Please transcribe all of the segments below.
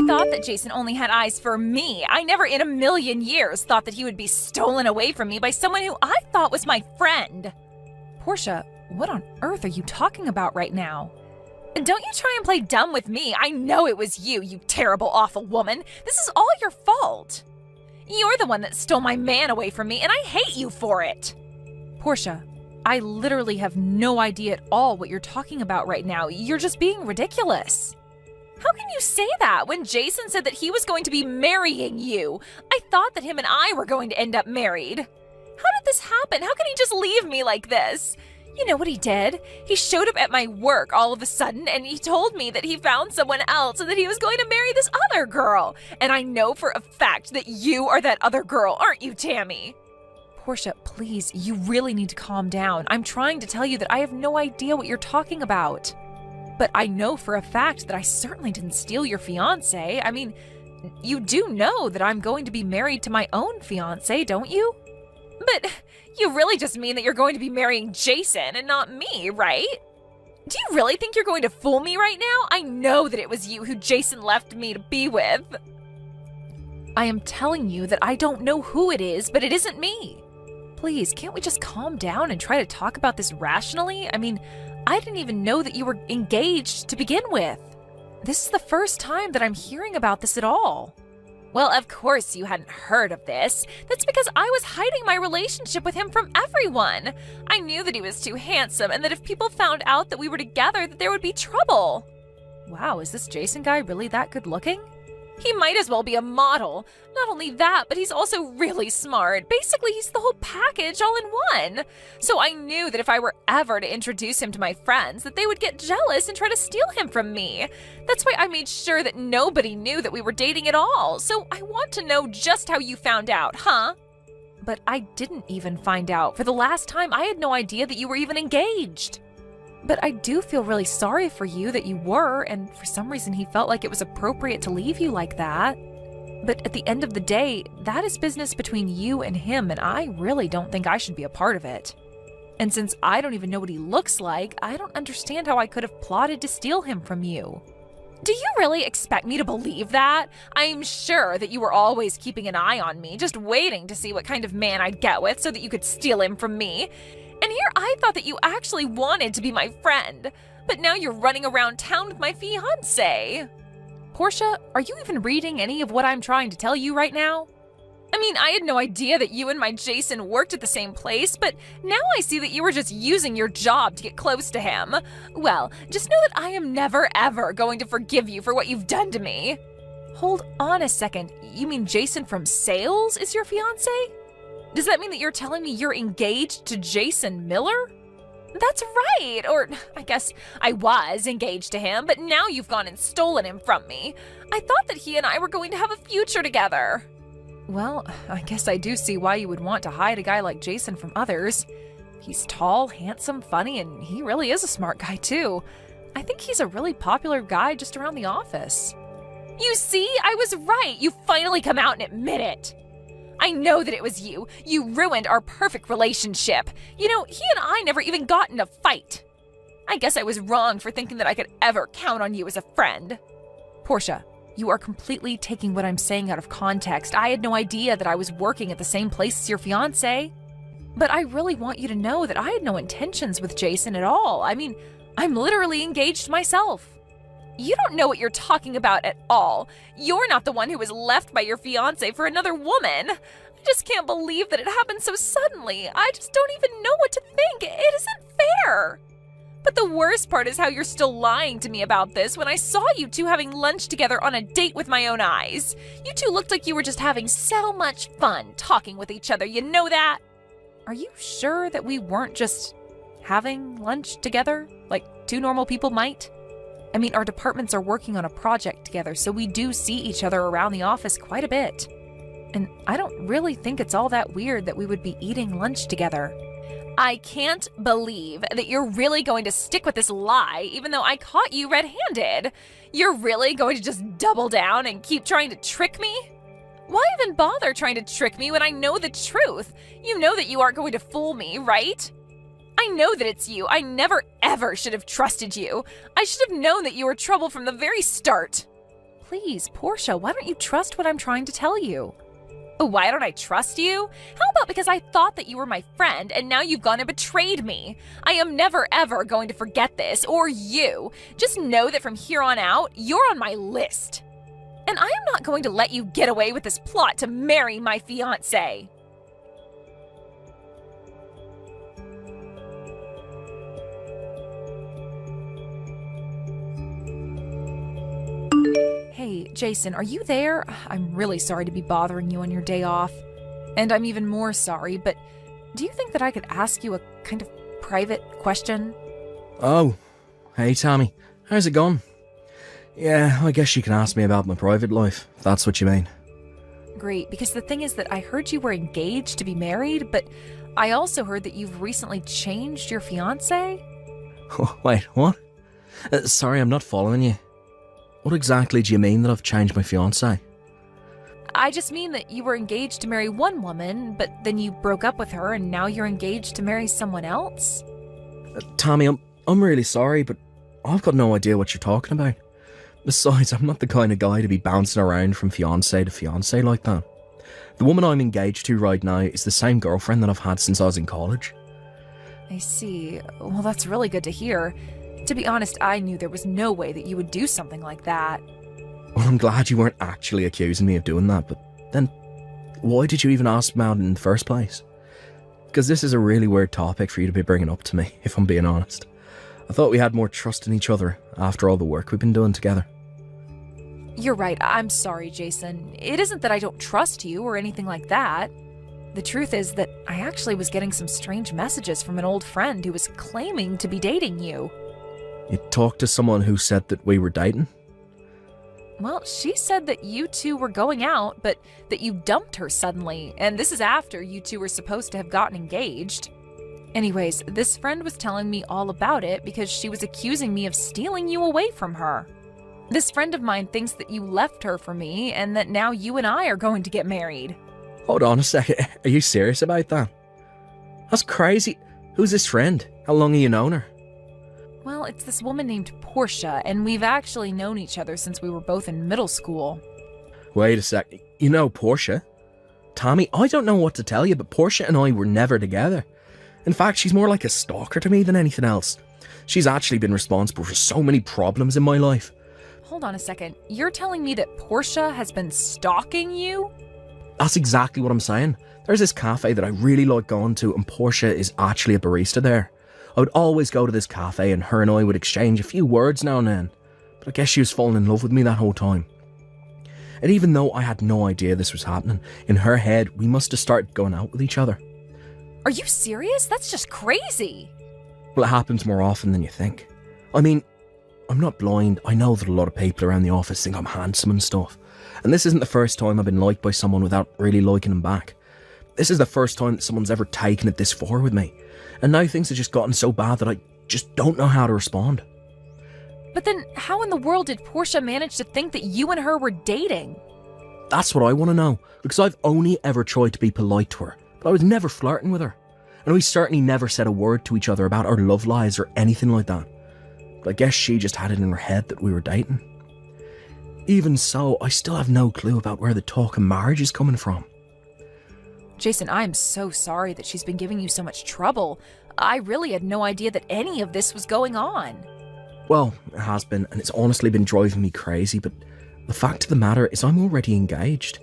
thought that Jason only had eyes for me. I never in a million years thought that he would be stolen away from me by someone who I thought was my friend. Portia, what on earth are you talking about right now? Don't you try and play dumb with me. I know it was you, you terrible, awful woman. This is all your fault. You're the one that stole my man away from me, and I hate you for it. Portia, I literally have no idea at all what you're talking about right now. You're just being ridiculous. How can you say that when Jason said that he was going to be marrying you? I thought that him and I were going to end up married. How did this happen? How can he just leave me like this? You know what he did? He showed up at my work all of a sudden and he told me that he found someone else and that he was going to marry this other girl. And I know for a fact that you are that other girl, aren't you, Tammy? Portia, please, you really need to calm down. I'm trying to tell you that I have no idea what you're talking about. But I know for a fact that I certainly didn't steal your fiance. I mean, you do know that I'm going to be married to my own fiance, don't you? But you really just mean that you're going to be marrying Jason and not me, right? Do you really think you're going to fool me right now? I know that it was you who Jason left me to be with. I am telling you that I don't know who it is, but it isn't me. Please, can't we just calm down and try to talk about this rationally? I mean, I didn't even know that you were engaged to begin with. This is the first time that I'm hearing about this at all. Well, of course you hadn't heard of this. That's because I was hiding my relationship with him from everyone. I knew that he was too handsome and that if people found out that we were together, that there would be trouble. Wow, is this Jason guy really that good looking? He might as well be a model. Not only that, but he's also really smart. Basically, he's the whole package all in one. So I knew that if I were ever to introduce him to my friends, that they would get jealous and try to steal him from me. That's why I made sure that nobody knew that we were dating at all. So I want to know just how you found out, huh? But I didn't even find out. For the last time, I had no idea that you were even engaged. But I do feel really sorry for you that you were, and for some reason he felt like it was appropriate to leave you like that. But at the end of the day, that is business between you and him, and I really don't think I should be a part of it. And since I don't even know what he looks like, I don't understand how I could have plotted to steal him from you. Do you really expect me to believe that? I'm sure that you were always keeping an eye on me, just waiting to see what kind of man I'd get with so that you could steal him from me. And here I thought that you actually wanted to be my friend, but now you're running around town with my fiance. Portia, are you even reading any of what I'm trying to tell you right now? I mean, I had no idea that you and my Jason worked at the same place, but now I see that you were just using your job to get close to him. Well, just know that I am never ever going to forgive you for what you've done to me. Hold on a second, you mean Jason from sales is your fiance? Does that mean that you're telling me you're engaged to Jason Miller? That's right, or I guess I was engaged to him, but now you've gone and stolen him from me. I thought that he and I were going to have a future together. Well, I guess I do see why you would want to hide a guy like Jason from others. He's tall, handsome, funny, and he really is a smart guy too. I think he's a really popular guy just around the office. You see, I was right. You finally come out and admit it. I know that it was you. You ruined our perfect relationship. You know, he and I never even got in a fight. I guess I was wrong for thinking that I could ever count on you as a friend. Portia, you are completely taking what I'm saying out of context. I had no idea that I was working at the same place as your fiance. But I really want you to know that I had no intentions with Jason at all. I mean, I'm literally engaged myself. You don't know what you're talking about at all. You're not the one who was left by your fiance for another woman. I just can't believe that it happened so suddenly. I just don't even know what to think. It isn't fair. But the worst part is how you're still lying to me about this when I saw you two having lunch together on a date with my own eyes. You two looked like you were just having so much fun talking with each other, you know that? Are you sure that we weren't just having lunch together, like two normal people might? I mean, our departments are working on a project together, so we do see each other around the office quite a bit. And I don't really think it's all that weird that we would be eating lunch together. I can't believe that you're really going to stick with this lie, even though I caught you red-handed. You're really going to just double down and keep trying to trick me? Why even bother trying to trick me when I know the truth? You know that you aren't going to fool me, right? I know that it's you. I never ever should have trusted you. I should have known that you were trouble from the very start. Please, Portia, why don't you trust what I'm trying to tell you? Why don't I trust you? How about because I thought that you were my friend and now you've gone and betrayed me? I am never ever going to forget this, or you. Just know that from here on out, you're on my list. And I am not going to let you get away with this plot to marry my fiance. Hey, Jason, are you there? I'm really sorry to be bothering you on your day off. And I'm even more sorry, but do you think that I could ask you a kind of private question? Oh, hey Tammy, how's it going? Yeah, I guess you can ask me about my private life, if that's what you mean. Great, because the thing is that I heard you were engaged to be married, but I also heard that you've recently changed your fiance? Wait, what? Sorry, I'm not following you. What exactly do you mean that I've changed my fiance? I just mean that you were engaged to marry one woman, but then you broke up with her and now you're engaged to marry someone else? Tammy, I'm really sorry, but I've got no idea what you're talking about. Besides, I'm not the kind of guy to be bouncing around from fiance to fiance like that. The woman I'm engaged to right now is the same girlfriend that I've had since I was in college. I see. Well, that's really good to hear. To be honest, I knew there was no way that you would do something like that. Well, I'm glad you weren't actually accusing me of doing that, but then why did you even ask about it in the first place? Because this is a really weird topic for you to be bringing up to me, if I'm being honest. I thought we had more trust in each other after all the work we've been doing together. You're right. I'm sorry, Jason. It isn't that I don't trust you or anything like that. The truth is that I actually was getting some strange messages from an old friend who was claiming to be dating you. You talked to someone who said that we were dating? Well, she said that you two were going out, but that you dumped her suddenly, and this is after you two were supposed to have gotten engaged. Anyways, this friend was telling me all about it because she was accusing me of stealing you away from her. This friend of mine thinks that you left her for me and that now you and I are going to get married. Hold on a second, are you serious about that? That's crazy. Who's this friend? How long have you known her? Well, it's this woman named Portia, and we've actually known each other since we were both in middle school. Wait a sec, you know Portia? Tommy, I don't know what to tell you, but Portia and I were never together. In fact, she's more like a stalker to me than anything else. She's actually been responsible for so many problems in my life. Hold on a second, you're telling me that Portia has been stalking you? That's exactly what I'm saying. There's this cafe that I really like going to, and Portia is actually a barista there. I would always go to this cafe and her and I would exchange a few words now and then, but I guess she was falling in love with me that whole time. And even though I had no idea this was happening, in her head we must have started going out with each other. Are you serious? That's just crazy. Well, it happens more often than you think. I mean, I'm not blind. I know that a lot of people around the office think I'm handsome and stuff, and this isn't the first time I've been liked by someone without really liking them back. This is the first time that someone's ever taken it this far with me. And now things have just gotten so bad that I just don't know how to respond. But then how in the world did Portia manage to think that you and her were dating? That's what I want to know, because I've only ever tried to be polite to her, but I was never flirting with her. And we certainly never said a word to each other about our love lives or anything like that. But I guess she just had it in her head that we were dating. Even so, I still have no clue about where the talk of marriage is coming from. Jason, I am so sorry that she's been giving you so much trouble. I really had no idea that any of this was going on. Well, it has been, and it's honestly been driving me crazy, but the fact of the matter is I'm already engaged.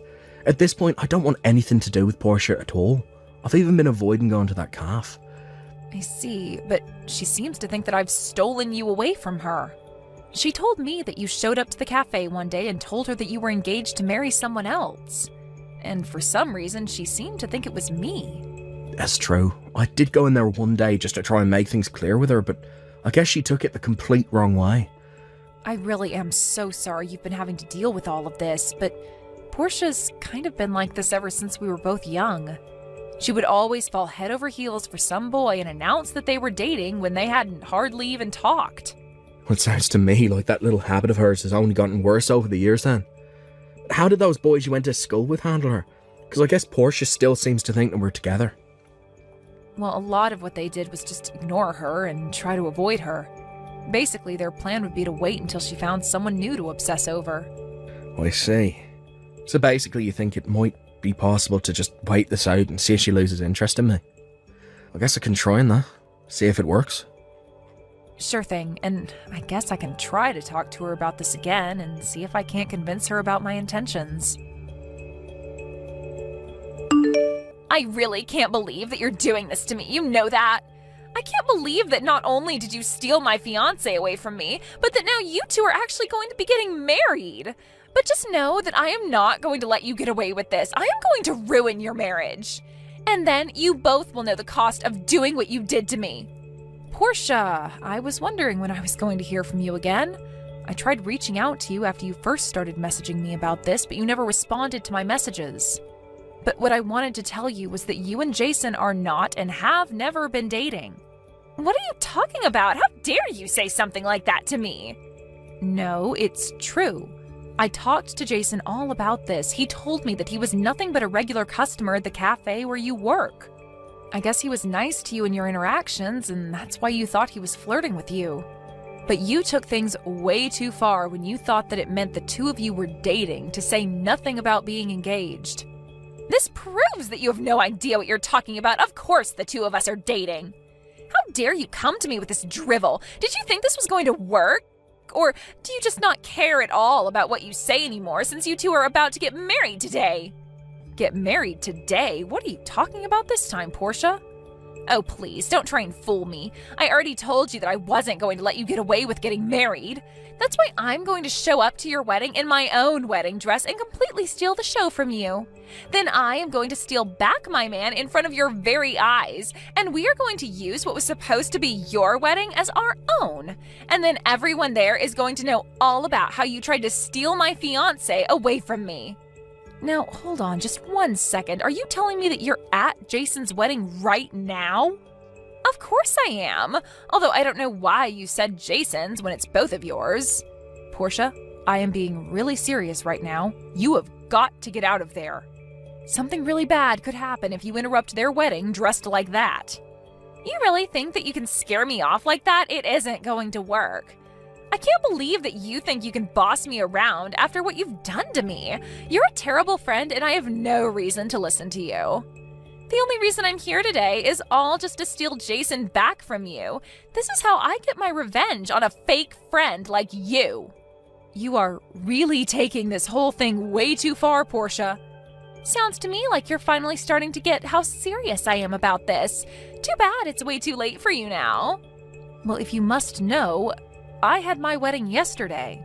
At this point, I don't want anything to do with Portia at all. I've even been avoiding going to that cafe. I see, but she seems to think that I've stolen you away from her. She told me that you showed up to the cafe one day and told her that you were engaged to marry someone else. And for some reason, she seemed to think it was me. That's true. I did go in there one day just to try and make things clear with her, but I guess she took it the complete wrong way. I really am so sorry you've been having to deal with all of this, but Portia's kind of been like this ever since we were both young. She would always fall head over heels for some boy and announce that they were dating when they hadn't hardly even talked. Well, it sounds to me like that little habit of hers has only gotten worse over the years then. How did those boys you went to school with handle her? Because I guess Portia still seems to think that we're together. Well, a lot of what they did was just ignore her and try to avoid her. Basically, their plan would be to wait until she found someone new to obsess over. I see. So basically you think it might be possible to just wait this out and see if she loses interest in me? I guess I can try that. See if it works. Sure thing, and I guess I can try to talk to her about this again and see if I can't convince her about my intentions. I really can't believe that you're doing this to me, you know that? I can't believe that not only did you steal my fiance away from me, but that now you two are actually going to be getting married. But just know that I am not going to let you get away with this. I am going to ruin your marriage. And then you both will know the cost of doing what you did to me. Portia, I was wondering when I was going to hear from you again. I tried reaching out to you after you first started messaging me about this, but you never responded to my messages. But what I wanted to tell you was that you and Jason are not and have never been dating. What are you talking about? How dare you say something like that to me? No, it's true. I talked to Jason all about this. He told me that he was nothing but a regular customer at the cafe where you work. I guess he was nice to you in your interactions, and that's why you thought he was flirting with you. But you took things way too far when you thought that it meant the two of you were dating, to say nothing about being engaged. This proves that you have no idea what you're talking about. Of course the two of us are dating. How dare you come to me with this drivel? Did you think this was going to work? Or do you just not care at all about what you say anymore since you two are about to get married today? Get married today? What are you talking about this time, Portia? Oh, please, don't try and fool me. I already told you that I wasn't going to let you get away with getting married. That's why I'm going to show up to your wedding in my own wedding dress and completely steal the show from you. Then I am going to steal back my man in front of your very eyes, and we are going to use what was supposed to be your wedding as our own. And then everyone there is going to know all about how you tried to steal my fiancé away from me. Now, hold on just 1 second. Are you telling me that you're at Jason's wedding right now? Of course I am. Although I don't know why you said Jason's when it's both of yours. Portia, I am being really serious right now. You have got to get out of there. Something really bad could happen if you interrupt their wedding dressed like that. You really think that you can scare me off like that? It isn't going to work. I can't believe that you think you can boss me around after what you've done to me. You're a terrible friend, and I have no reason to listen to you. The only reason I'm here today is all just to steal Jason back from you. This is how I get my revenge on a fake friend like you. You are really taking this whole thing way too far, Portia. Sounds to me like you're finally starting to get how serious I am about this. Too bad it's way too late for you now. Well, if you must know, I had my wedding yesterday.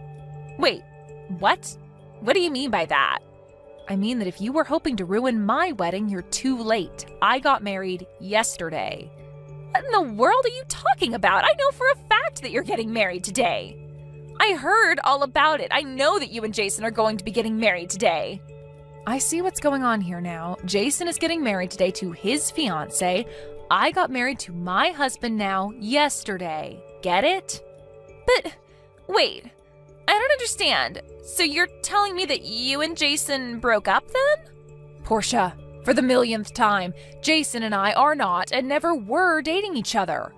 Wait, what? What do you mean by that? I mean that if you were hoping to ruin my wedding, you're too late. I got married yesterday. What in the world are you talking about? I know for a fact that you're getting married today. I heard all about it. I know that you and Jason are going to be getting married today. I see what's going on here now. Jason is getting married today to his fiancée. I got married to my husband now yesterday. Get it? But wait, I don't understand. So you're telling me that you and Jason broke up then? Portia, for the millionth time, Jason and I are not and never were dating each other.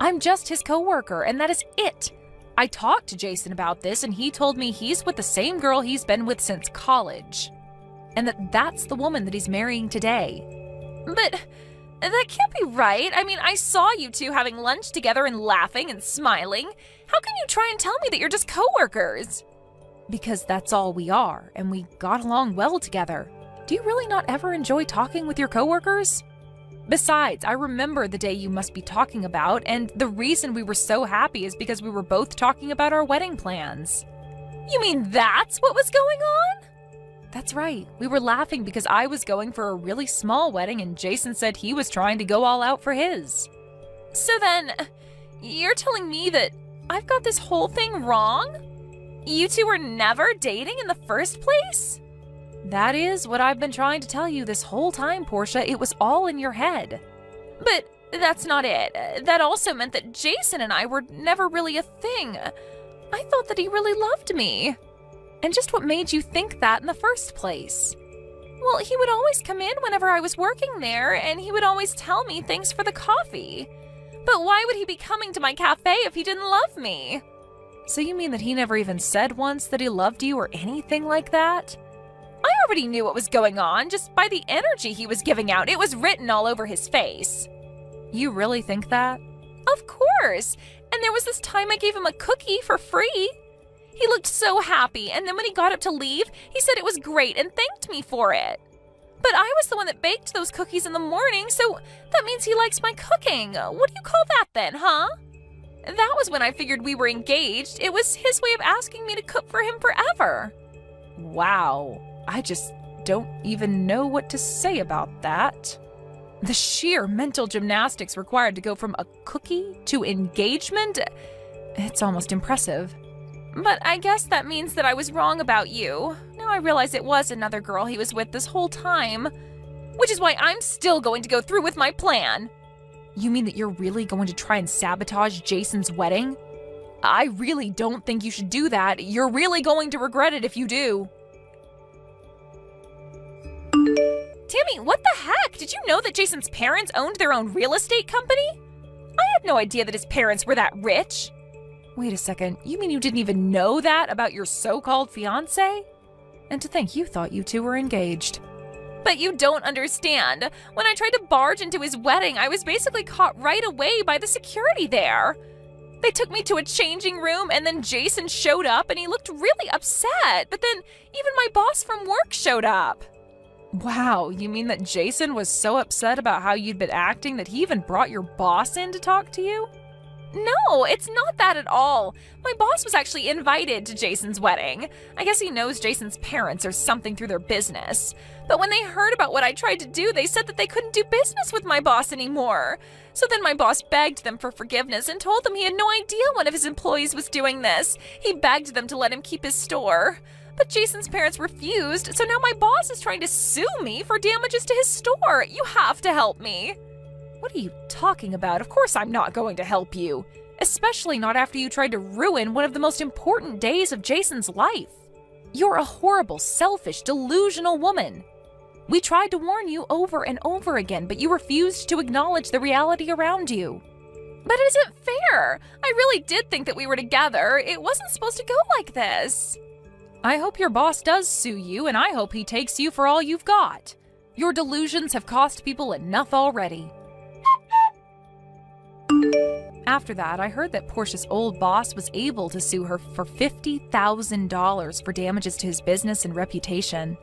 I'm just his coworker, and that is it. I talked to Jason about this, and he told me he's with the same girl he's been with since college. And that's the woman that he's marrying today. But that can't be right. I mean, I saw you two having lunch together and laughing and smiling. How can you try and tell me that you're just coworkers? Because that's all we are, and we got along well together. Do you really not ever enjoy talking with your coworkers? Besides, I remember the day you must be talking about, and the reason we were so happy is because we were both talking about our wedding plans. You mean that's what was going on? That's right. We were laughing because I was going for a really small wedding and Jason said he was trying to go all out for his. So then, you're telling me that I've got this whole thing wrong? You two were never dating in the first place? That is what I've been trying to tell you this whole time, Portia. It was all in your head. But that's not it. That also meant that Jason and I were never really a thing. I thought that he really loved me. And just what made you think that in the first place? Well, he would always come in whenever I was working there, and he would always tell me thanks for the coffee. But why would he be coming to my cafe if he didn't love me? So you mean that he never even said once that he loved you or anything like that? I already knew what was going on just by the energy he was giving out. It was written all over his face. You really think that? Of course. And there was this time I gave him a cookie for free. He looked so happy, and then when he got up to leave, he said it was great and thanked me for it. But I was the one that baked those cookies in the morning, so that means he likes my cooking. What do you call that then, huh? That was when I figured we were engaged. It was his way of asking me to cook for him forever. Wow, I just don't even know what to say about that. The sheer mental gymnastics required to go from a cookie to engagement, it's almost impressive. But I guess that means that I was wrong about you. Now I realize it was another girl he was with this whole time. Which is why I'm still going to go through with my plan. You mean that you're really going to try and sabotage Jason's wedding? I really don't think you should do that. You're really going to regret it if you do. Tammy, what the heck? Did you know that Jason's parents owned their own real estate company? I had no idea that his parents were that rich. Wait a second, you mean you didn't even know that about your so-called fiance? And to think you thought you two were engaged. But you don't understand. When I tried to barge into his wedding, I was basically caught right away by the security there. They took me to a changing room, and then Jason showed up, and he looked really upset. But then even my boss from work showed up. Wow, you mean that Jason was so upset about how you'd been acting that he even brought your boss in to talk to you? No, it's not that at all. My boss was actually invited to Jason's wedding. I guess he knows Jason's parents or something through their business. But when they heard about what I tried to do, they said that they couldn't do business with my boss anymore. So then my boss begged them for forgiveness and told them he had no idea one of his employees was doing this. He begged them to let him keep his store. But Jason's parents refused, so now my boss is trying to sue me for damages to his store. You have to help me. What are you talking about? Of course I'm not going to help you. Especially not after you tried to ruin one of the most important days of Jason's life. You're a horrible, selfish, delusional woman. We tried to warn you over and over again, but you refused to acknowledge the reality around you. But it isn't fair. I really did think that we were together. It wasn't supposed to go like this. I hope your boss does sue you, and I hope he takes you for all you've got. Your delusions have cost people enough already. After that, I heard that Portia's old boss was able to sue her for $50,000 for damages to his business and reputation.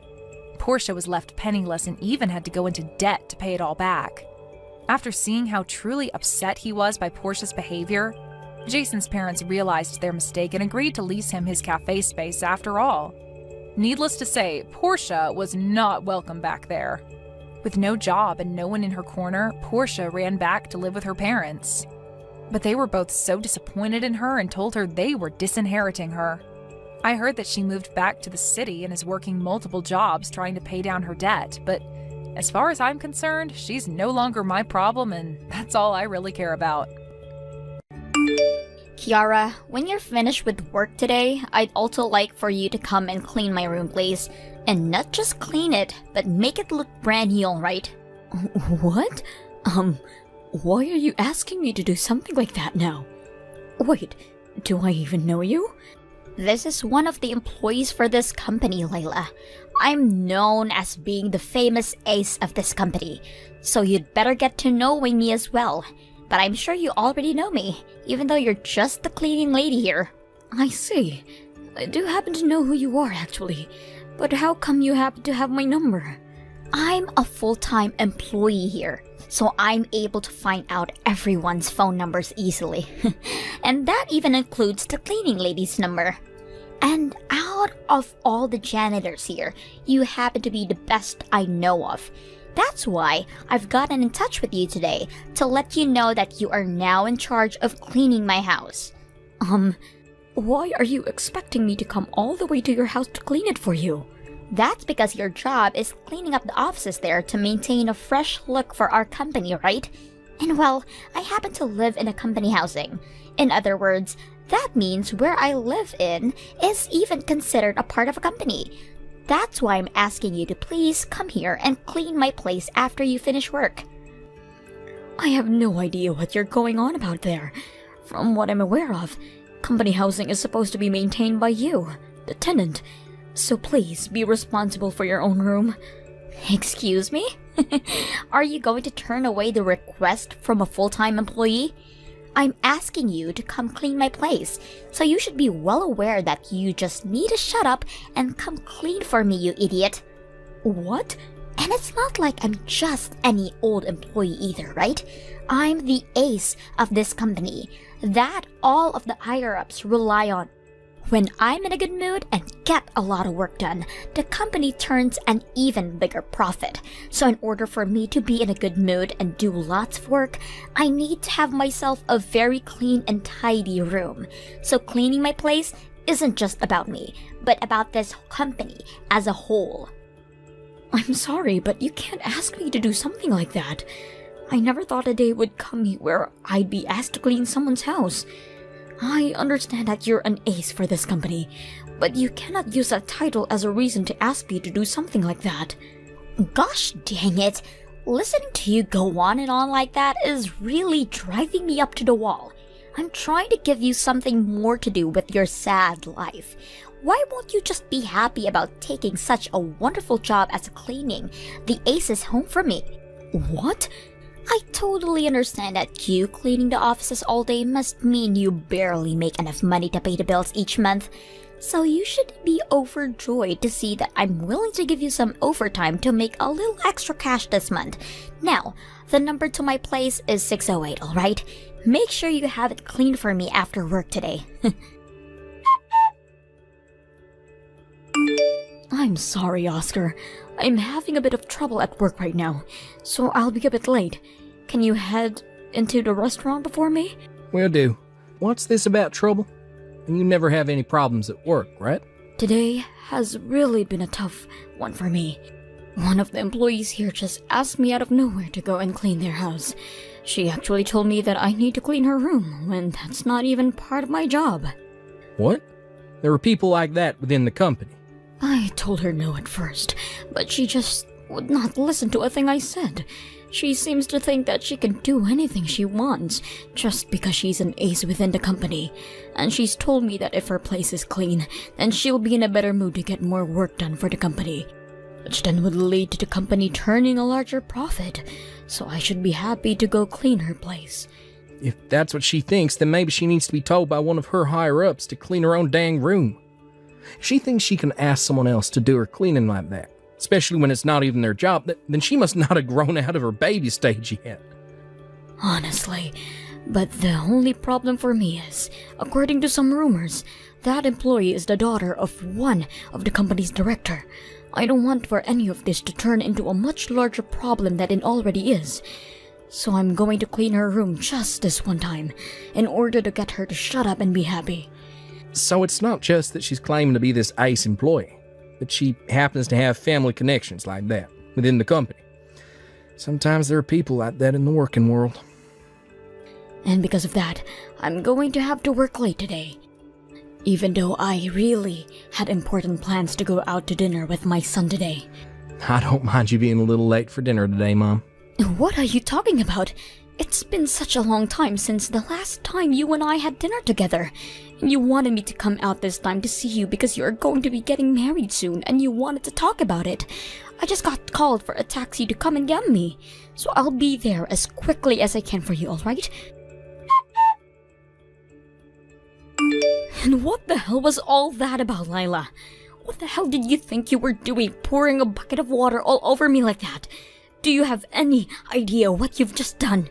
Portia was left penniless and even had to go into debt to pay it all back. After seeing how truly upset he was by Portia's behavior, Jason's parents realized their mistake and agreed to lease him his cafe space after all. Needless to say, Portia was not welcome back there. With no job and no one in her corner, Portia ran back to live with her parents. But they were both so disappointed in her and told her they were disinheriting her. I heard that she moved back to the city and is working multiple jobs trying to pay down her debt, but as far as I'm concerned, she's no longer my problem, and that's all I really care about. Kiara, when you're finished with work today, I'd also like for you to come and clean my room, please. And not just clean it, but make it look brand new, alright? What? Why are you asking me to do something like that now? Wait, do I even know you? This is one of the employees for this company, Layla. I'm known as being the famous ace of this company, so you'd better get to knowing me as well. But I'm sure you already know me, even though you're just the cleaning lady here. I see. I do happen to know who you are, actually. But how come you happen to have my number? I'm a full-time employee here, so I'm able to find out everyone's phone numbers easily. And that even includes the cleaning lady's number. And out of all the janitors here, you happen to be the best I know of. That's why I've gotten in touch with you today to let you know that you are now in charge of cleaning my house. Why are you expecting me to come all the way to your house to clean it for you? That's because your job is cleaning up the offices there to maintain a fresh look for our company, right? And well, I happen to live in a company housing. In other words, that means where I live in is even considered a part of a company. That's why I'm asking you to please come here and clean my place after you finish work. I have no idea what you're going on about there. From what I'm aware of, company housing is supposed to be maintained by you, the tenant. So please be responsible for your own room. Excuse me? Are you going to turn away the request from a full-time employee? I'm asking you to come clean my place, so you should be well aware that you just need to shut up and come clean for me, you idiot. What? And it's not like I'm just any old employee either, right? I'm the ace of this company that all of the higher-ups rely on. When I'm in a good mood and get a lot of work done, the company turns an even bigger profit. So in order for me to be in a good mood and do lots of work, I need to have myself a very clean and tidy room. So cleaning my place isn't just about me, but about this company as a whole. I'm sorry, but you can't ask me to do something like that. I never thought a day would come where I'd be asked to clean someone's house. I understand that you're an ace for this company, but you cannot use that title as a reason to ask me to do something like that. Gosh dang it! Listening to you go on and on like that is really driving me up to the wall. I'm trying to give you something more to do with your sad life. Why won't you just be happy about taking such a wonderful job as cleaning the Ace's home for me? What? I totally understand that you cleaning the offices all day must mean you barely make enough money to pay the bills each month. So you should be overjoyed to see that I'm willing to give you some overtime to make a little extra cash this month. Now, the number to my place is 608, alright? Make sure you have it cleaned for me after work today. I'm sorry, Oscar. I'm having a bit of trouble at work right now, so I'll be a bit late. Can you head into the restaurant before me? Will do. What's this about trouble? And you never have any problems at work, right? Today has really been a tough one for me. One of the employees here just asked me out of nowhere to go and clean their house. She actually told me that I need to clean her room when that's not even part of my job. What? There are people like that within the company. I told her no at first, but she just would not listen to a thing I said. She seems to think that she can do anything she wants, just because she's an ace within the company. And she's told me that if her place is clean, then she'll be in a better mood to get more work done for the company. Which then would lead to the company turning a larger profit, so I should be happy to go clean her place. If that's what she thinks, then maybe she needs to be told by one of her higher-ups to clean her own dang room. She thinks she can ask someone else to do her cleaning like that, especially when it's not even their job, then she must not have grown out of her baby stage yet. Honestly, but the only problem for me is, according to some rumors, that employee is the daughter of one of the company's director. I don't want for any of this to turn into a much larger problem than it already is. So I'm going to clean her room just this one time, in order to get her to shut up and be happy. So it's not just that she's claiming to be this ace employee, but she happens to have family connections like that within the company. Sometimes there are people like that in the working world. And because of that, I'm going to have to work late today. Even though I really had important plans to go out to dinner with my son today. I don't mind you being a little late for dinner today, Mom. What are you talking about? It's been such a long time since the last time you and I had dinner together. You wanted me to come out this time to see you because you are going to be getting married soon and you wanted to talk about it. I just got called for a taxi to come and get me. So I'll be there as quickly as I can for you, alright? And what the hell was all that about, Lila? What the hell did you think you were doing, pouring a bucket of water all over me like that? Do you have any idea what you've just done?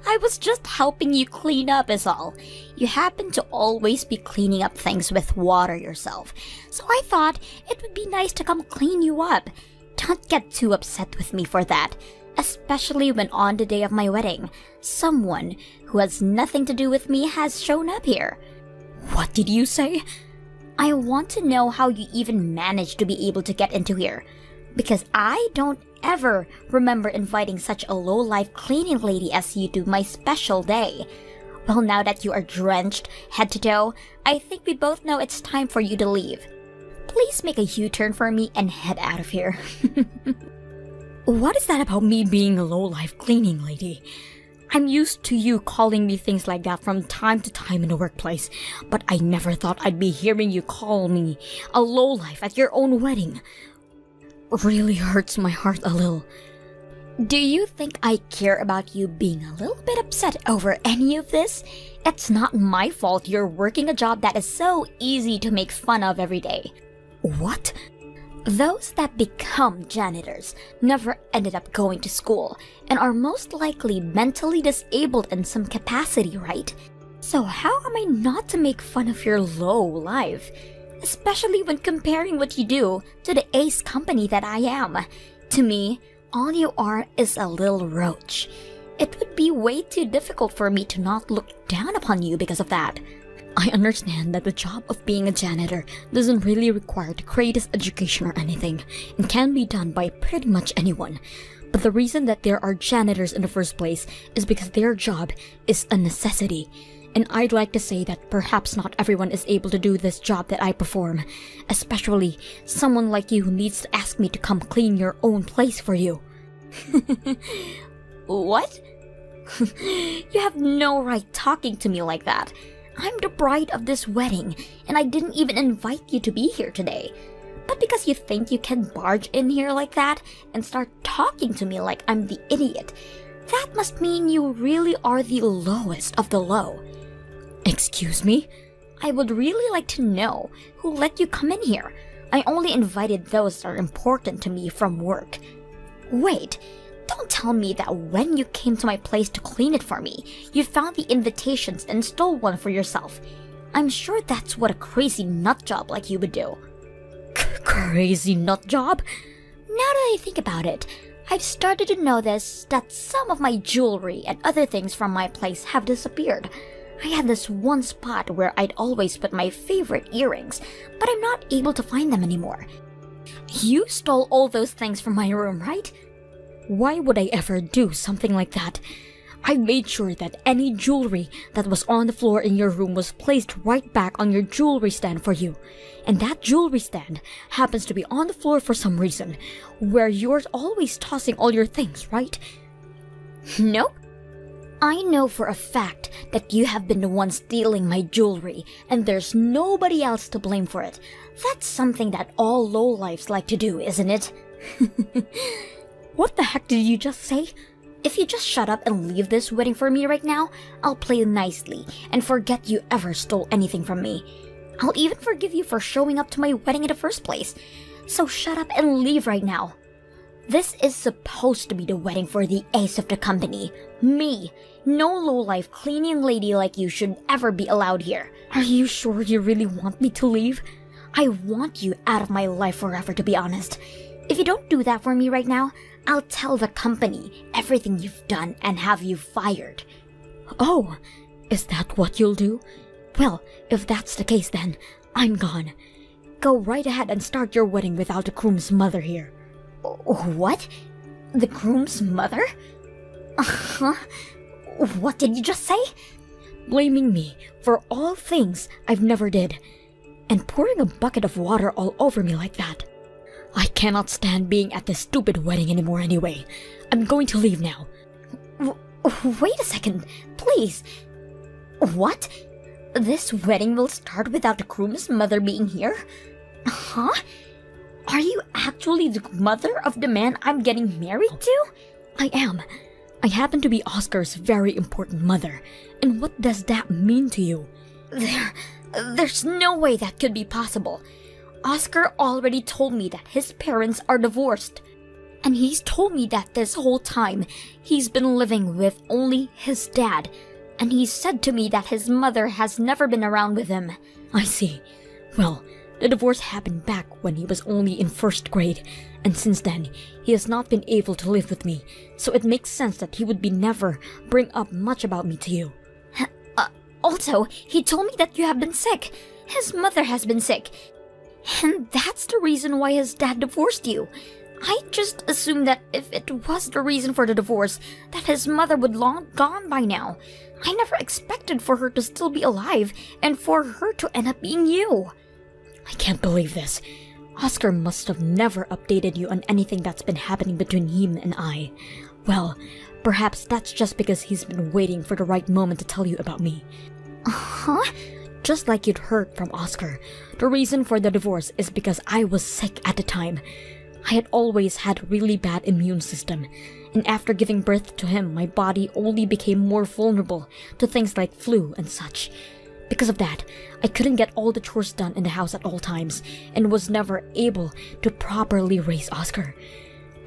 I was just helping you clean up is all. You happen to always be cleaning up things with water yourself, so I thought it would be nice to come clean you up. Don't get too upset with me for that, especially when on the day of my wedding, someone who has nothing to do with me has shown up here. What did you say? I want to know how you even managed to be able to get into here, because I don't ever remember inviting such a low-life cleaning lady as you to my special day. Well, now that you are drenched head to toe, I think we both know it's time for you to leave. Please make a U-turn for me and head out of here. What is that about me being a low-life cleaning lady? I'm used to you calling me things like that from time to time in the workplace, but I never thought I'd be hearing you call me a lowlife at your own wedding. Really hurts my heart a little. Do you think I care about you being a little bit upset over any of this? It's not my fault you're working a job that is so easy to make fun of every day. What? Those that become janitors never ended up going to school and are most likely mentally disabled in some capacity, right? So how am I not to make fun of your low life? Especially when comparing what you do to the ace company that I am. To me, all you are is a little roach. It would be way too difficult for me to not look down upon you because of that. I understand that the job of being a janitor doesn't really require the greatest education or anything, and can be done by pretty much anyone. But the reason that there are janitors in the first place is because their job is a necessity. And I'd like to say that perhaps not everyone is able to do this job that I perform, especially someone like you who needs to ask me to come clean your own place for you. What? You have no right talking to me like that. I'm the bride of this wedding, and I didn't even invite you to be here today. But because you think you can barge in here like that and start talking to me like I'm the idiot, that must mean you really are the lowest of the low. Excuse me? I would really like to know who let you come in here. I only invited those that are important to me from work. Wait, don't tell me that when you came to my place to clean it for me, you found the invitations and stole one for yourself. I'm sure that's what a crazy nut job like you would do. Crazy nut job? Now that I think about it, I've started to notice that some of my jewelry and other things from my place have disappeared. I had this one spot where I'd always put my favorite earrings, but I'm not able to find them anymore. You stole all those things from my room, right? Why would I ever do something like that? I made sure that any jewelry that was on the floor in your room was placed right back on your jewelry stand for you. And that jewelry stand happens to be on the floor for some reason, where you're always tossing all your things, right? Nope. I know for a fact that you have been the one stealing my jewelry, and there's nobody else to blame for it. That's something that all lowlifes like to do, isn't it? What the heck did you just say? If you just shut up and leave this wedding for me right now, I'll play nicely and forget you ever stole anything from me. I'll even forgive you for showing up to my wedding in the first place. So shut up and leave right now. This is supposed to be the wedding for the ace of the company. Me. No lowlife cleaning lady like you should ever be allowed here. Are you sure you really want me to leave? I want you out of my life forever, to be honest. If you don't do that for me right now, I'll tell the company everything you've done and have you fired. Oh, is that what you'll do? Well, if that's the case then, I'm gone. Go right ahead and start your wedding without the groom's mother here. What? The groom's mother? Huh? What did you just say? Blaming me for all things I've never did, and pouring a bucket of water all over me like that. I cannot stand being at this stupid wedding anymore anyway. I'm going to leave now. Wait a second, please. What? This wedding will start without the groom's mother being here? Huh? Are you actually the mother of the man I'm getting married to? I am. I happen to be Oscar's very important mother. And what does that mean to you? There's no way that could be possible. Oscar already told me that his parents are divorced. And he's told me that this whole time, he's been living with only his dad. And he said to me that his mother has never been around with him. I see. Well, the divorce happened back when he was only in first grade, and since then, he has not been able to live with me, so it makes sense that he would be never bring up much about me to you. Also, he told me that you have been sick. His mother has been sick. And that's the reason why his dad divorced you. I just assumed that if it was the reason for the divorce, that his mother would long gone by now. I never expected for her to still be alive, and for her to end up being you. I can't believe this. Oscar must have never updated you on anything that's been happening between him and I. Well, Perhaps that's just because he's been waiting for the right moment to tell you about me. Huh? Just like you'd heard from Oscar, the reason for the divorce is because I was sick at the time. I had always had a really bad immune system, and after giving birth to him, my body only became more vulnerable to things like flu and such. Because of that, I couldn't get all the chores done in the house at all times, and was never able to properly raise Oscar.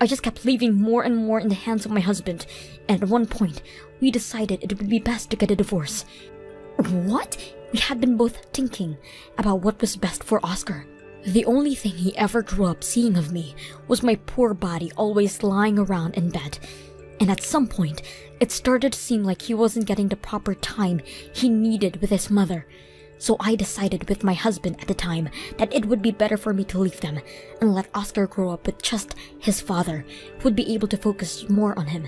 I just kept leaving more and more in the hands of my husband, and at one point, we decided it would be best to get a divorce. What? We had been both thinking about what was best for Oscar. The only thing he ever grew up seeing of me was my poor body always lying around in bed. And at some point, it started to seem like he wasn't getting the proper time he needed with his mother. So I decided with my husband at the time that it would be better for me to leave them and let Oscar grow up with just his father, who would be able to focus more on him.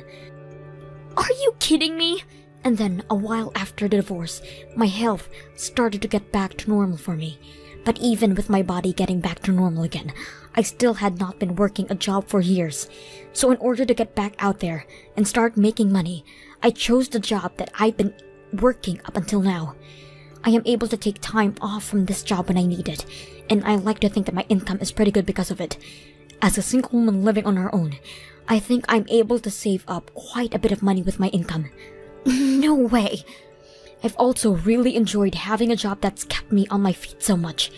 Are you kidding me? And then, a while after the divorce, my health started to get back to normal for me. But even with my body getting back to normal again, I still had not been working a job for years. So in order to get back out there and start making money, I chose the job that I've been working up until now. I am able to take time off from this job when I need it, and I like to think that my income is pretty good because of it. As a single woman living on her own, I think I'm able to save up quite a bit of money with my income. No way. I've also really enjoyed having a job that's kept me on my feet so much,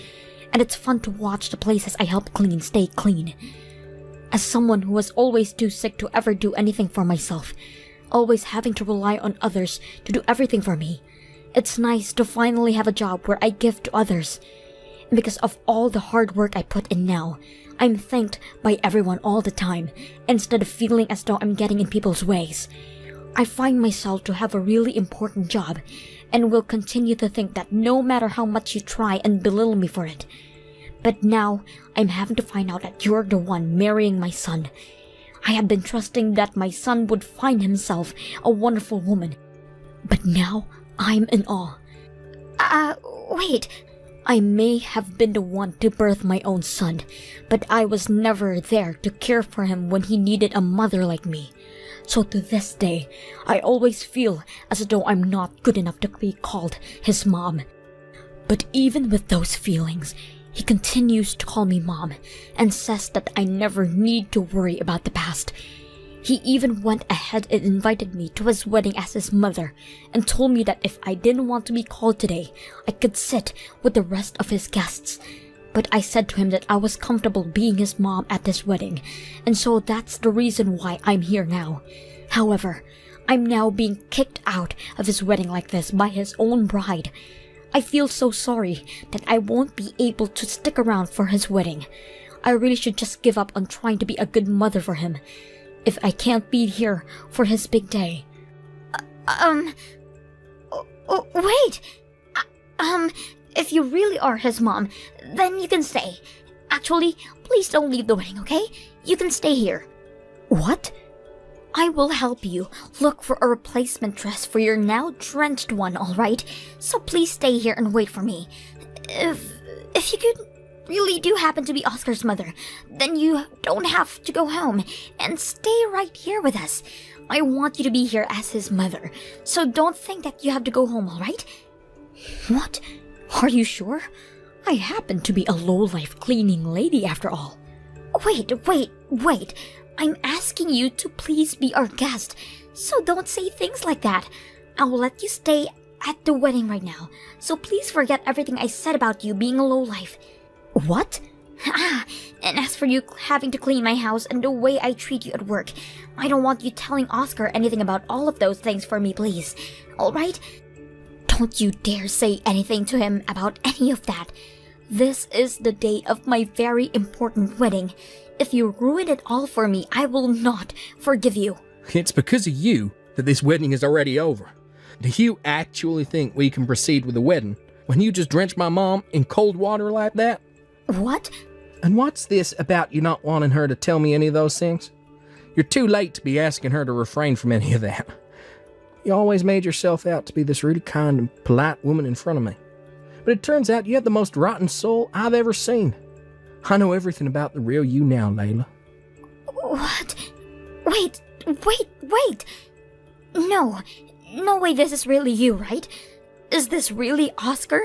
and it's fun to watch the places I help clean stay clean. As someone who was always too sick to ever do anything for myself, always having to rely on others to do everything for me, it's nice to finally have a job where I give to others. And because of all the hard work I put in now, I'm thanked by everyone all the time, instead of feeling as though I'm getting in people's ways. I find myself to have a really important job, and will continue to think that no matter how much you try and belittle me for it. But now, I'm having to find out that you're the one marrying my son. I had been trusting that my son would find himself a wonderful woman. But now, I'm in awe. Wait. I may have been the one to birth my own son, but I was never there to care for him when he needed a mother like me. So to this day, I always feel as though I'm not good enough to be called his mom. But even with those feelings, he continues to call me mom and says that I never need to worry about the past. He even went ahead and invited me to his wedding as his mother and told me that if I didn't want to be called today, I could sit with the rest of his guests. But I said to him that I was comfortable being his mom at this wedding, and so that's the reason why I'm here now. However, I'm now being kicked out of his wedding like this by his own bride. I feel so sorry that I won't be able to stick around for his wedding. I really should just give up on trying to be a good mother for him, if I can't be here for his big day. Wait. If you really are his mom, then you can stay. Actually, please don't leave the wedding, okay? You can stay here. What? I will help you look for a replacement dress for your now drenched one, alright? So please stay here and wait for me. If you could really do happen to be Oscar's mother, then you don't have to go home and stay right here with us. I want you to be here as his mother, so don't think that you have to go home, alright? What? Are you sure? I happen to be a low-life cleaning lady after all. Wait. I'm asking you to please be our guest, so don't say things like that. I will let you stay at the wedding right now, so please forget everything I said about you being a lowlife. What? And as for you having to clean my house and the way I treat you at work, I don't want you telling Oscar anything about all of those things for me, please. Alright? Don't you dare say anything to him about any of that. This is the day of my very important wedding. If you ruin it all for me, I will not forgive you. It's because of you that this wedding is already over. Do you actually think we can proceed with the wedding when you just drench my mom in cold water like that? What? And what's this about you not wanting her to tell me any of those things? You're too late to be asking her to refrain from any of that. You always made yourself out to be this really kind and polite woman in front of me. But it turns out you have the most rotten soul I've ever seen. I know everything about the real you now, Layla. What? Wait. No. No way this is really you, right? Is this really Oscar?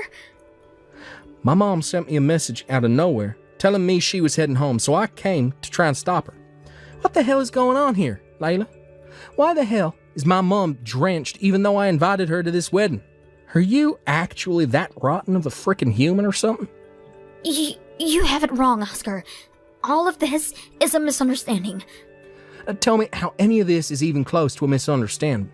My mom sent me a message out of nowhere telling me she was heading home, so I came to try and stop her. What the hell is going on here, Layla? Why the hell is my mom drenched even though I invited her to this wedding? Are you actually that rotten of a frickin' human or something? You have it wrong, Oscar. All of this is a misunderstanding. Tell me how any of this is even close to a misunderstanding.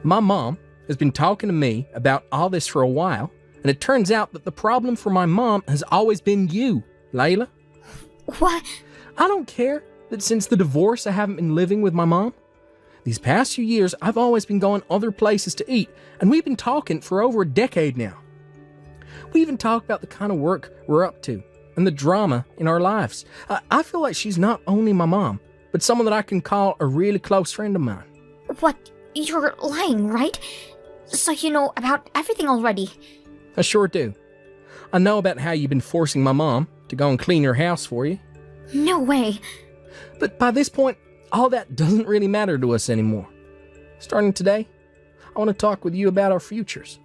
My mom has been talking to me about all this for a while, and it turns out that the problem for my mom has always been you, Layla. What? I don't care that since the divorce I haven't been living with my mom. These past few years, I've always been going other places to eat, and we've been talking for over a decade now. We even talk about the kind of work we're up to and the drama in our lives. I feel like she's not only my mom, but someone that I can call a really close friend of mine. What? You're lying, right? So you know about everything already. I sure do. I know about how you've been forcing my mom to go and clean your house for you. No way. But by this point, all that doesn't really matter to us anymore. Starting today, I want to talk with you about our futures.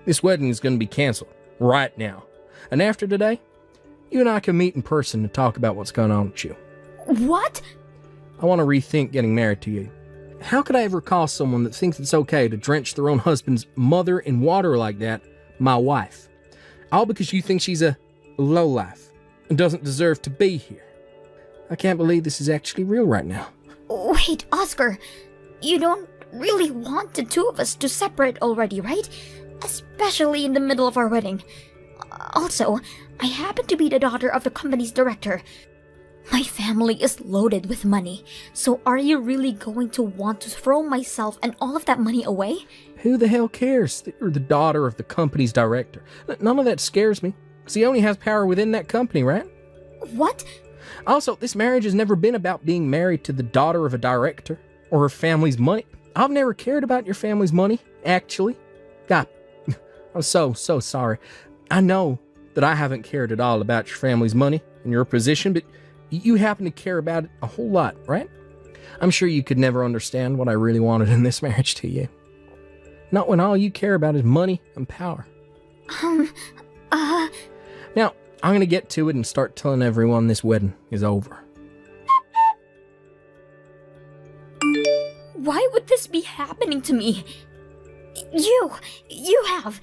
This wedding is going to be canceled right now. And after today, you and I can meet in person to talk about what's going on with you. What? I want to rethink getting married to you. How could I ever call someone that thinks it's okay to drench their own husband's mother in water like that my wife? All because you think she's a lowlife and doesn't deserve to be here. I can't believe this is actually real right now. Wait, Oscar. You don't really want the two of us to separate already, right? Especially in the middle of our wedding. Also, I happen to be the daughter of the company's director. My family is loaded with money, so are you really going to want to throw myself and all of that money away? Who the hell cares that you're the daughter of the company's director? None of that scares me, because he only has power within that company, right? What? Also, this marriage has never been about being married to the daughter of a director or her family's money. I've never cared about your family's money, actually. God, I'm so sorry. I know that I haven't cared at all about your family's money and your position, but you happen to care about it a whole lot, right? I'm sure you could never understand what I really wanted in this marriage to you. Not when all you care about is money and power. Now, I'm going to get to it and start telling everyone this wedding is over. Why would this be happening to me? You have.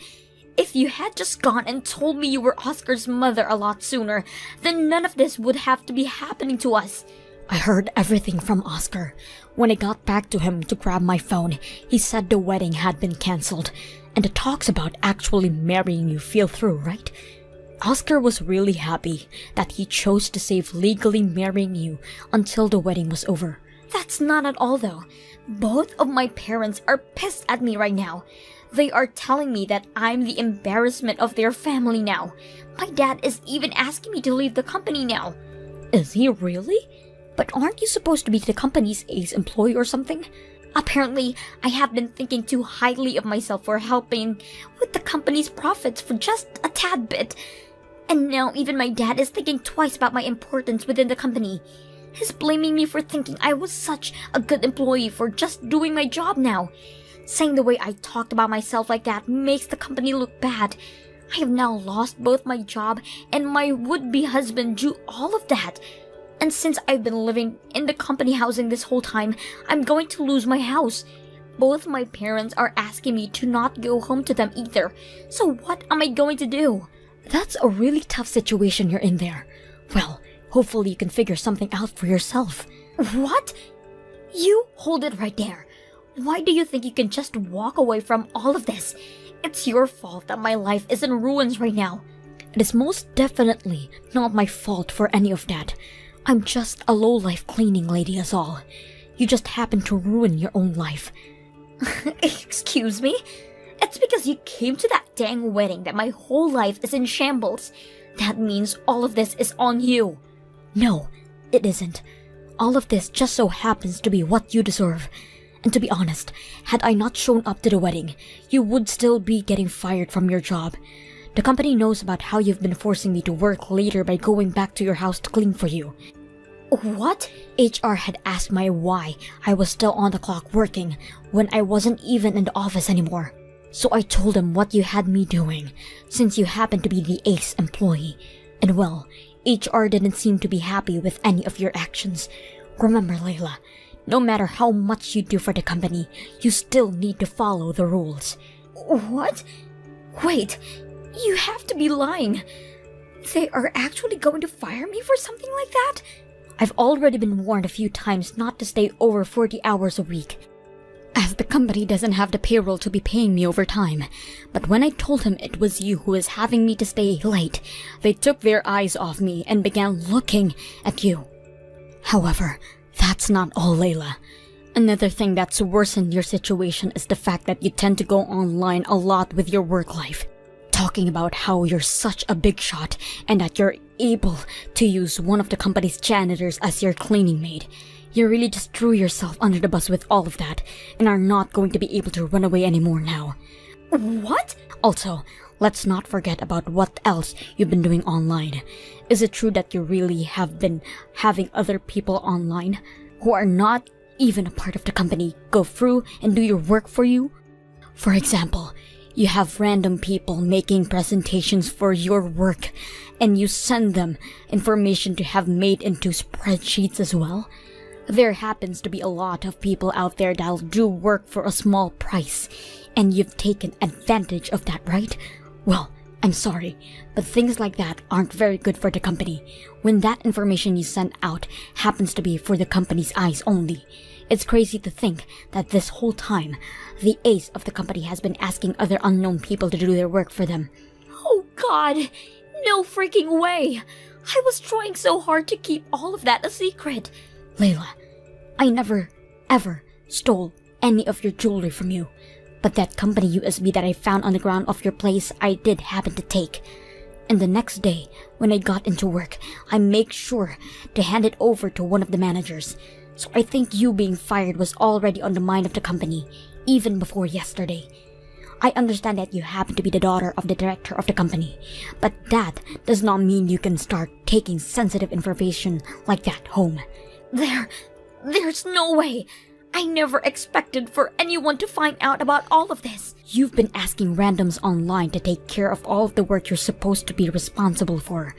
If you had just gone and told me you were Oscar's mother a lot sooner, then none of this would have to be happening to us. I heard everything from Oscar. When I got back to him to grab my phone, he said the wedding had been cancelled, and the talks about actually marrying you fell through, right? Oscar was really happy that he chose to save legally marrying you until the wedding was over. That's not at all though. Both of my parents are pissed at me right now. They are telling me that I'm the embarrassment of their family now. My dad is even asking me to leave the company now. Is he really? But aren't you supposed to be the company's ace employee or something? Apparently, I have been thinking too highly of myself for helping with the company's profits for just a tad bit. And now even my dad is thinking twice about my importance within the company. He's blaming me for thinking I was such a good employee for just doing my job now. Saying the way I talked about myself like that makes the company look bad. I have now lost both my job and my would-be husband due all of that. And since I've been living in the company housing this whole time, I'm going to lose my house. Both my parents are asking me to not go home to them either. So what am I going to do? That's a really tough situation you're in there. Well, hopefully you can figure something out for yourself. What? You hold it right there. Why do you think you can just walk away from all of this? It's your fault that my life is in ruins right now. It is most definitely not my fault for any of that. I'm just a low-life cleaning lady is all. You just happen to ruin your own life. Excuse me? It's because you came to that dang wedding that my whole life is in shambles. That means all of this is on you. No, it isn't. All of this just so happens to be what you deserve. And to be honest, had I not shown up to the wedding, you would still be getting fired from your job. The company knows about how you've been forcing me to work later by going back to your house to clean for you. What? HR had asked my why I was still on the clock working when I wasn't even in the office anymore. So I told them what you had me doing, since you happened to be the ace employee. And well, HR didn't seem to be happy with any of your actions. Remember, Layla, no matter how much you do for the company, you still need to follow the rules. What? Wait, you have to be lying. They are actually going to fire me for something like that? I've already been warned a few times not to stay over 40 hours a week, as the company doesn't have the payroll to be paying me overtime. But when I told him it was you who was having me to stay late, they took their eyes off me and began looking at you. However, that's not all, Layla. Another thing that's worsened your situation is the fact that you tend to go online a lot with your work life, talking about how you're such a big shot and that you're able to use one of the company's janitors as your cleaning maid. You really just threw yourself under the bus with all of that and are not going to be able to run away anymore now. What? Also, let's not forget about what else you've been doing online. Is it true that you really have been having other people online who are not even a part of the company go through and do your work for you? For example, you have random people making presentations for your work, and you send them information to have made into spreadsheets as well. There happens to be a lot of people out there that'll do work for a small price, and you've taken advantage of that, right? Well, I'm sorry, but things like that aren't very good for the company when that information you send out happens to be for the company's eyes only. It's crazy to think that this whole time, the ace of the company has been asking other unknown people to do their work for them. Oh God, no freaking way! I was trying so hard to keep all of that a secret. Layla, I never, ever stole any of your jewelry from you. But that company USB that I found on the ground of your place, I did happen to take. And the next day, when I got into work, I made sure to hand it over to one of the managers. So I think you being fired was already on the mind of the company, even before yesterday. I understand that you happen to be the daughter of the director of the company, but that does not mean you can start taking sensitive information like that home. There's no way! I never expected for anyone to find out about all of this. You've been asking randoms online to take care of all of the work you're supposed to be responsible for.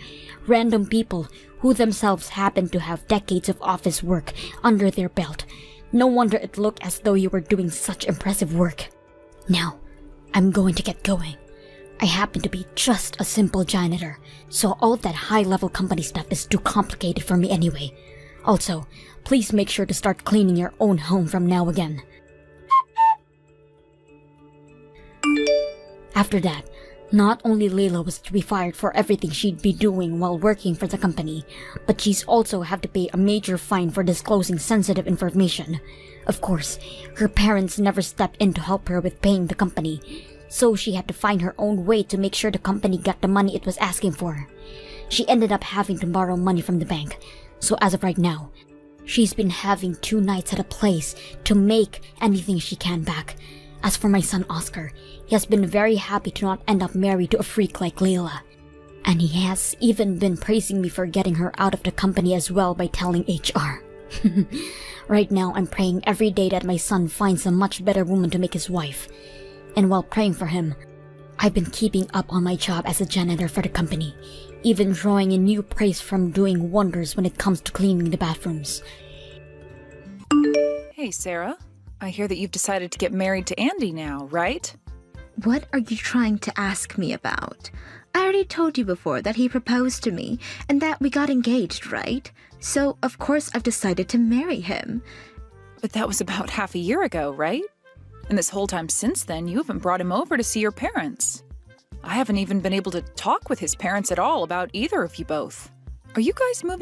Random people who themselves happen to have decades of office work under their belt. No wonder it looked as though you were doing such impressive work. Now, I'm going to get going. I happen to be just a simple janitor, so all of that high-level company stuff is too complicated for me anyway. Also, please make sure to start cleaning your own home from now again. After that, not only Layla was to be fired for everything she'd be doing while working for the company, but she's also have to pay a major fine for disclosing sensitive information. Of course, her parents never stepped in to help her with paying the company, so she had to find her own way to make sure the company got the money it was asking for. She ended up having to borrow money from the bank, so as of right now, she's been having 2 nights at a place to make anything she can back. As for my son Oscar, he has been very happy to not end up married to a freak like Layla. And he has even been praising me for getting her out of the company as well by telling HR. Right now, I'm praying every day that my son finds a much better woman to make his wife. And while praying for him, I've been keeping up on my job as a janitor for the company, even drawing in new praise from doing wonders when it comes to cleaning the bathrooms. Hey, Sarah. I hear that you've decided to get married to Andy now, right? What are you trying to ask me about? I already told you before that he proposed to me and that we got engaged, right? So, of course, I've decided to marry him. But that was about half a year ago, right? And this whole time since then, you haven't brought him over to see your parents. I haven't even been able to talk with his parents at all about either of you both. Are you guys moving